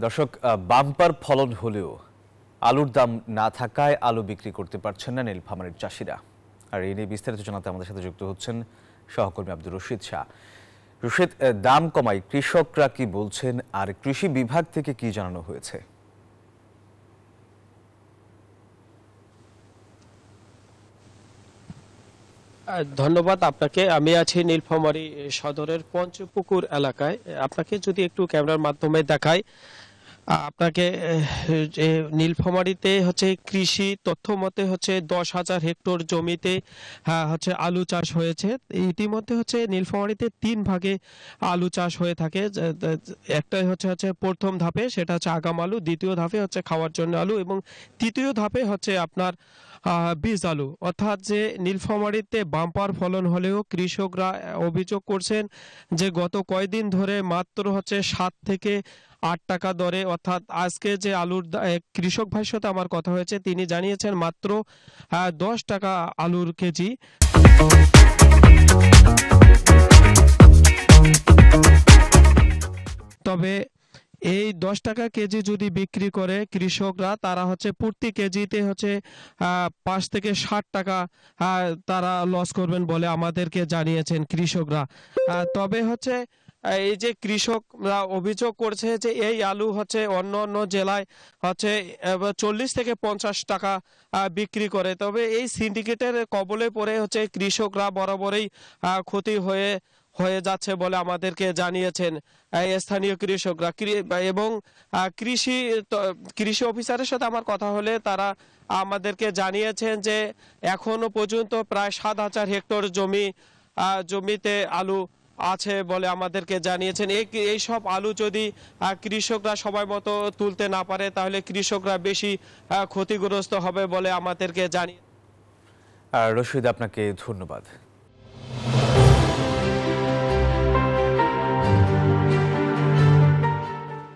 দর্শক, বাম্পার ফলন হলেও আলুর দাম না থাকায় আলু বিক্রি করতে পারছেন না নীলফামারীর চাষিরা। আর এই নিয়ে বিস্তারিত জানাতে আমাদের সাথে যুক্ত হচ্ছেন সহকর্মী আব্দুর রশিদ শাহ। রশিদ, দাম কমায় কৃষকরা কি বলছেন আর কৃষি বিভাগ থেকে কি জানানো হয়েছে? ধন্যবাদ আপনাকে। আমি আছি নীলফামারী সদরের পঞ্চপুকুর এলাকায়। আপনাকে যদি একটু ক্যামেরার মাধ্যমে দেখাই, আপনাকে যে নীলফামারীতে হচ্ছে কৃষি তথ্য মতে হচ্ছে 10,000 হেক্টর জমিতে হচ্ছে আলু চাষ হয়েছে। ইতিমধ্যে হচ্ছে নীলফামারীতে 3 ভাগে আলু চাষ হয়ে থাকে। একটাই হচ্ছে প্রথম ধাপে, সেটা হচ্ছে আগাম আলু, দ্বিতীয় ধাপে হচ্ছে খাওয়ার জন্য আলু এবং তৃতীয় ধাপে হচ্ছে আপনার বীজ আলু। অর্থাৎ যে নীলফামারীতে বাম্পার ফলন হলেও কৃষকরা অভিযোগ করছেন যে গত কয়েকদিন ধরে মাত্র হচ্ছে 7 থেকে 8 টাকা দরে, অর্থাৎ আজকে যে আলুর কৃষক ভাইয়ের সাথে আমার কথা হয়েছে, তিনি জানিয়েছেন মাত্র 10 টাকা আলুর কেজি। তবে এই 10 টাকা কেজি যদি বিক্রি করে কৃষকরা, তারা হচ্ছে প্রতি কেজিতে হচ্ছে 5 থেকে 60 টাকা তারা লস করবেন বলে আমাদেরকে জানিয়েছেন কৃষকরা। তবে হচ্ছে এই যে কৃষকরা অভিযোগ করছে যে এই আলু হচ্ছে অন্য অন্য জেলায় হচ্ছে 40 থেকে 50 টাকা বিক্রি করে। তবে এই সিন্ডিকেটের কবলে পড়ে হচ্ছে কৃষকরা বরাবরই ক্ষতি হয়ে হয়ে যাচ্ছে বলে আমাদেরকে জানিয়েছেন স্থানীয় কৃষকরা। এবং কৃষি অফিসারের সাথে আমার কথা হলে তারা আমাদেরকে জানিয়েছেন যে এখনো পর্যন্ত প্রায় 7,000 হেক্টর জমিতে আলু আছে বলে আমাদেরকে জানিয়েছেন। এই সব আলু যদি কৃষকরা সময় মতো তুলতে না পারে, তাহলে কৃষকরা বেশি ক্ষতিগ্রস্ত হবে বলে আমাদেরকে জানিয়ে। রশিদ, আপনাকে ধন্যবাদ।